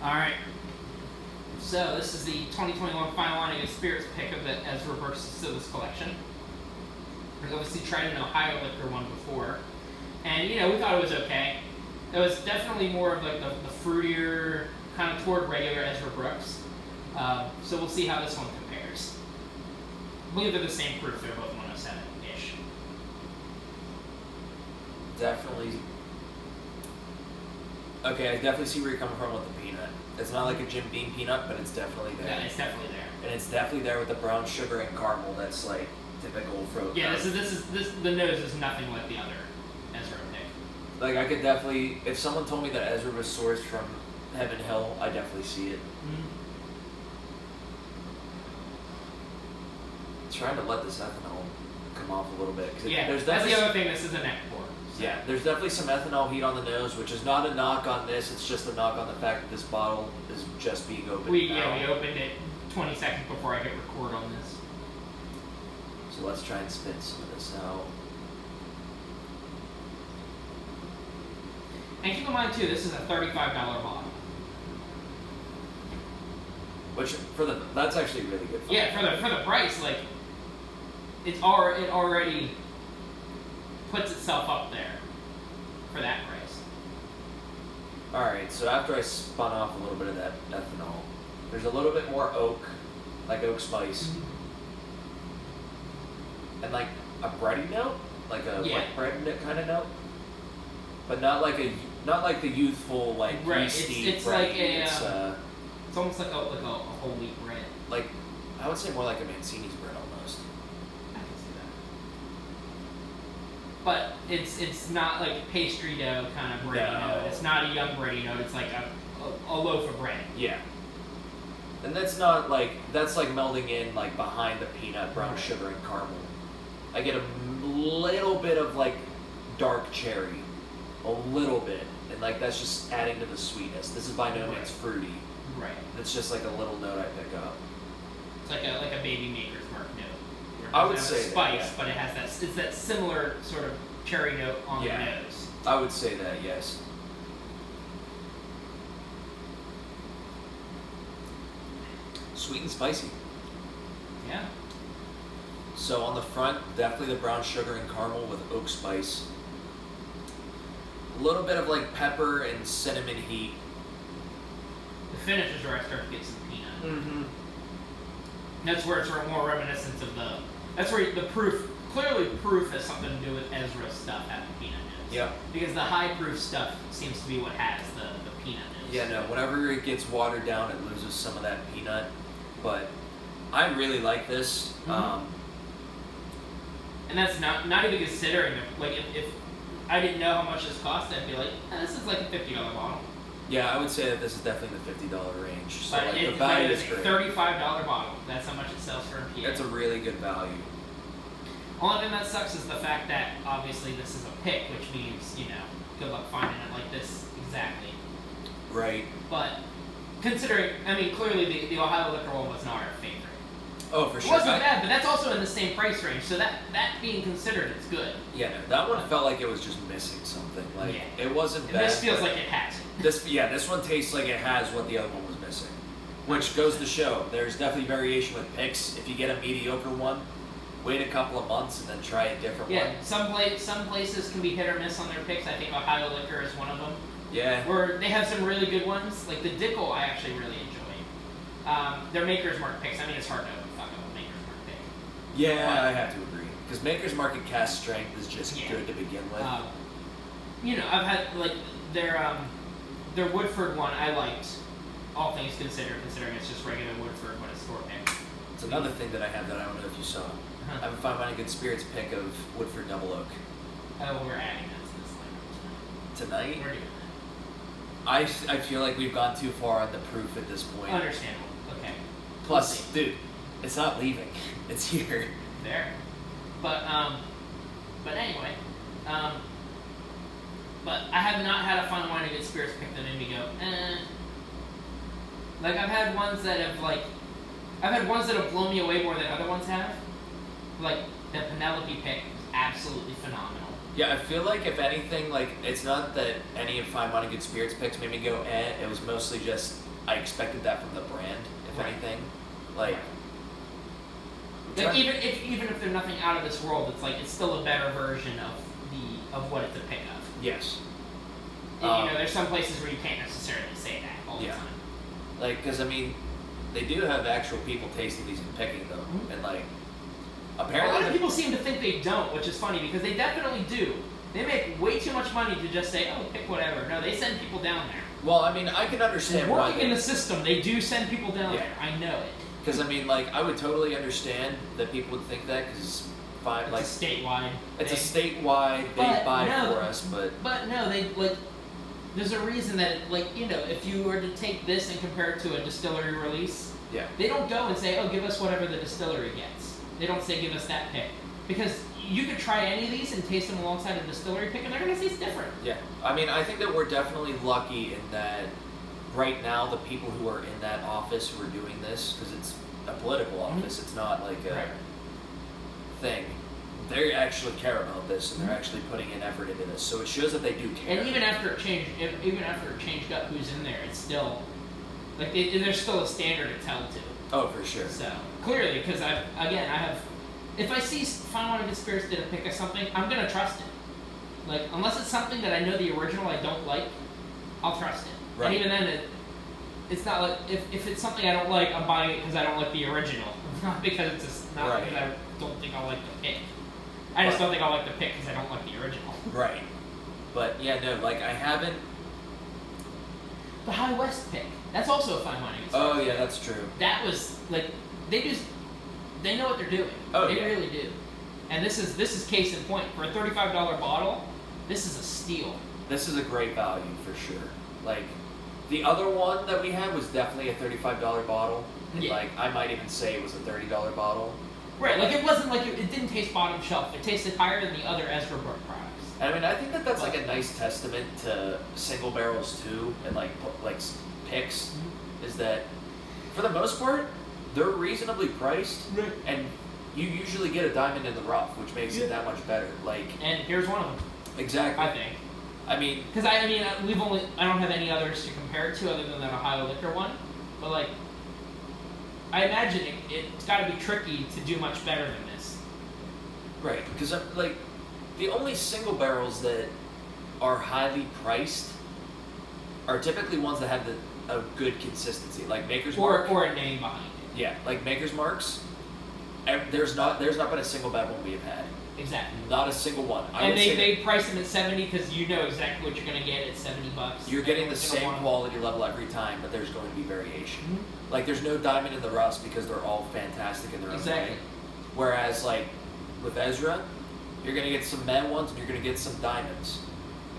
Alright. So, this is the 2021 Final Line of Spirits pick of the Ezra Brooks Distillers collection. We've obviously tried an Ohio liquor one before. And, you know, we thought it was okay. It was definitely more of like the fruitier, kind of toward regular Ezra Brooks. So we'll see how this one compares. I believe they're the same proof, they're both 107-ish. Definitely. Okay, I definitely see where you're coming from with the peanut. It's not like a Jim Beam peanut, but it's definitely there. Yeah, it's definitely there. And it's definitely there with the brown sugar and caramel that's like typical fruit. Yeah, the nose is nothing like the other Ezra pick. Like, I could definitely, if someone told me that Ezra was sourced from Heaven Hill, I definitely see it. Mm-hmm. Trying to let this ethanol come off a little bit. Yeah, that's the other thing, this is a neck pour. So. Yeah, there's definitely some ethanol heat on the nose, which is not a knock on this, it's just a knock on the fact that this bottle is just being opened. We opened it 20 seconds before I hit record on this. So let's try and spit some of this out. And keep in mind too, this is a $35 bottle. Which that's actually really good. Yeah, for the price, like it already puts itself up there for that price. All right, so after I spun off a little bit of that ethanol, there's a little bit more oak, like oak spice, and like a bready note, like a wet bread kind of note, but not like the youthful like yeasty. It's bread. like it's almost like a whole wheat bread. Like, I would say more like a Mancini's bread almost. I can see that. But it's not like pastry dough kind of bready note. It's not a young bready note. It's like a loaf of bread. Yeah. And that's not like, that's like melding in like behind the peanut, brown sugar, and caramel. I get a little bit of like dark cherry, a little bit, and like that's just adding to the sweetness. This is by no means fruity. Right. It's just like a little note I pick up. It's like a baby maker's mark note. I would say spice, that, yeah. But it has it's that similar sort of cherry note on the nose. I would say that, yes. Sweet and spicy. Yeah. So on the front, definitely the brown sugar and caramel with oak spice. A little bit of like pepper and cinnamon heat. The finish is where I start to get some peanut. Mm-hmm. That's where it's more reminiscent of the. That's where the proof. Clearly, proof has something to do with Ezra's stuff having peanut notes. Yeah. Because the high proof stuff seems to be what has the peanut notes. Yeah, no. Whenever it gets watered down, it loses some of that peanut. But I really like this. Mm-hmm. And that's not even considering like if I didn't know how much this cost, I'd be like, this is like a $50 bottle. Yeah, I would say that this is definitely the $50 range. So but like, the value is a great. $35 bottle. That's how much it sells for in PA. That's a really good value. Only thing that sucks is the fact that obviously this is a pick, which means, good luck finding it like this exactly. Right. But considering, clearly the Ohio liquor one was not our favorite. Oh, for sure. It wasn't bad, but that's also in the same price range, so that being considered, it's good. Yeah, no, that one felt like it was just missing something. Like, it wasn't bad. This feels like it has it. This one tastes like it has what the other one was missing. Which goes to show, there's definitely variation with picks. If you get a mediocre one, wait a couple of months and then try a different one. Yeah, some places can be hit or miss on their picks. I think Ohio Liquor is one of them. Yeah. Where they have some really good ones. Like the Dickel, I actually really enjoy. Their Maker's Mark picks, it's hard to fuck up a Maker's Mark pick. Yeah, but I have to agree. Because Maker's Mark and cast strength is just good to begin with. I've had, like, their Woodford one I liked, all things considered, considering it's just regular Woodford, but it's store pick. It's another thing that I have that I don't know if you saw. I haven't found a good spirits pick of Woodford Double Oak. Oh, we're adding that to this lineup tonight. We're doing that. I feel like we've gone too far on the proof at this point. Understandable. Okay. Plus, dude, it's not leaving. It's here. There. But anyway, but I have not had a fun wine of good spirits pick that made me go, Like, I've had ones that have blown me away more than other ones have. Like, the Penelope pick was absolutely phenomenal. Yeah, I feel like if anything, like it's not that any of Fine Wine and Good Spirits picks made me go eh. It was mostly just I expected that from the brand, if Right. anything. Like, Like even if they're nothing out of this world, it's like it's still a better version of what it's a pick of. yes. And, there's some places where you can't necessarily say that all the Yeah. time. Like, because I mean, they do have actual people tasting these and picking them, Mhm. and like A apparently lot of people seem to think they don't, which is funny because they definitely do. They make way too much money to just say, "Oh, pick whatever." No, they send people down there. Well, I mean, I can understand why. Working in the system, they do send people down Yeah. there. I know it. Because I mean, like, I would totally understand that people would think that because fine, It's like, a statewide. it's a thing. statewide they But buy no. for us, but But no, they like. There's a reason that, if you were to take this and compare it to a distillery release, yeah, they don't go and say, "Oh, give us whatever the distillery gets." They don't say, "Give us that pick," because you could try any of these and taste them alongside a distillery pick, and they're gonna taste different. yeah. I mean, I think that we're definitely lucky in that right now the people who are in that office who are doing this, because it's a political office, it's not like a Right. thing. They actually care about this, and they're actually putting in effort into this. So it shows that they do care. And even after it changed up who's in there, it's still like there's still a standard it's held to. Oh, for sure. So clearly, because I have, if I see Fine Wine and Good Spirits did a pick of something, I'm gonna trust it. Like unless it's something that I know the original I don't like, I'll trust it. Right. And even then, it's not like if it's something I don't like, I'm buying it because I don't like the original, not because not Right. because I don't think I'll like the pick. I just don't think I'll like the pick because I don't like the original. Right. But yeah, no, like I haven't. The High West pick. That's also a Fine Wine and Good Spirits. Oh yeah, that's true. That was like they know what they're doing. Oh, they yeah. really do. And this is case in point. For a $35 bottle, this is a steal. This is a great value for sure. Like, the other one that we had was definitely a $35 bottle. Yeah. Like, I might even say it was a $30 bottle. Right, like it wasn't like it didn't taste bottom shelf. It tasted higher than the other Ezra products. And I mean, I think that that's like a nice testament to single barrels too, and like picks, is that for the most part they're reasonably priced, Right. and you usually get a diamond in the rough, which makes it that much better. Like, And here's one of them, exactly. I think. I mean, Because I don't have any others to compare it to other than that Ohio liquor one, but like, I imagine it's got to be tricky to do much better than this. right? Because like the only single barrels that are highly priced are typically ones that have a good consistency, like Maker's Mark. Or a name behind it. Yeah, like Maker's Marks. There's not been a single bad one we have had. Exactly. Not a single one. And they price them at $70 because you know exactly what you're going to get at $70. You're getting the Everyone's same gonna want quality level every time, but the's going to be variation. Mhm. Like, there's no diamond in the rough because they're all fantastic in their own Exactly. way. Whereas, like, with Ezra, you're going to get some meh ones and you're going to get some diamonds.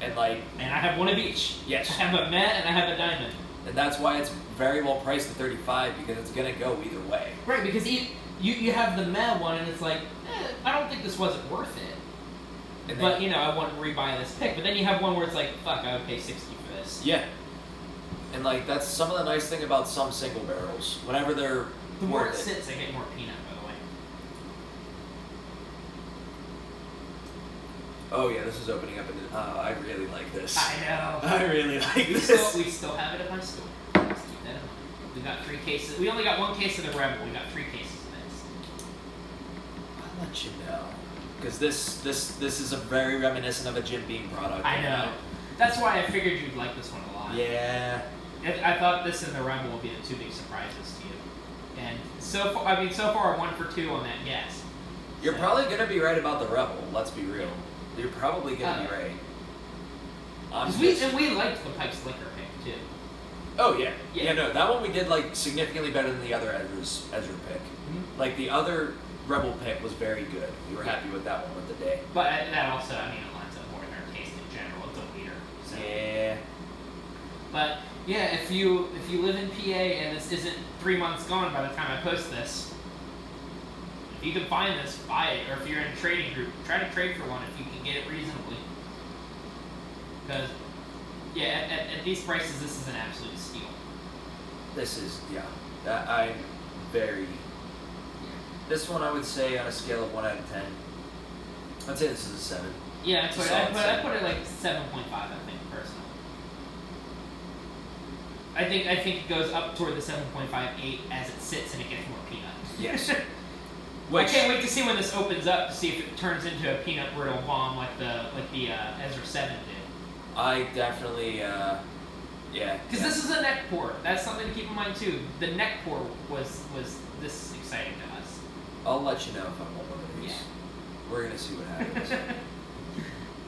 And, like, And I have one of each. yes. I have a Met and I have a Diamond. And that's why it's very well priced at $35, because it's going to go either way. Right, because you have the Met one and it's like, I don't think this wasn't worth it. And But, then, I wouldn't rebuy this pick. But then you have one where it's like, fuck, I would pay $60 for this. yeah. And, like, that's some of the nice thing about some single barrels. Whenever they're The more it worth it. sits, I get more peanut, by the way. Oh, yeah, this is opening up. I really like this. I know. I really like We this. still have it at my store. Let's keep that in mind. We got 3 cases. We only got 1 case of the Rebel. We got 3 cases of this. I'll let you know, because this is a very reminiscent of a Jim Beam product. I know. That's why I figured you'd like this one a lot. Yeah. I thought this and the Rebel would be the 2 big surprises to you. And so far I'm 1 for 2 on that guess. You're So- probably gonna be right about the Rebel. Let's be real. You're probably gonna be right. I'm 'Cause just- we liked the Pike's Liquor pick too. Oh yeah. Yeah. Yeah. No, that one we did like significantly better than the other Ezra pick. Like the other Rebel pick was very good. We were happy with that one with the day. But that also, it lines up more in our taste in general. It's a leader. So. Yeah. But yeah, if you live in PA and this isn't 3 months gone by the time I post this, if you can find this, buy it. Or if you're in a trading group, try to trade for one if you can get it reasonably. Because yeah, at these prices, this is an absolute steal. This is I'm very. This one I would say on a scale of 1 out of 10. I'd say this is a 7. Yeah, that's what I put it like 7.5. I think personally. I think it goes up toward the 7.58 as it sits and it gets more peanut. Yes. I can't wait to see when this opens up to see if it turns into a peanut brittle bomb like the Ezra 7 did. I definitely, yeah. Because this is a neck pour. That's something to keep in mind too. The neck pour was this exciting to us. I'll let you know if I want one of these. Yeah. We're gonna see what happens.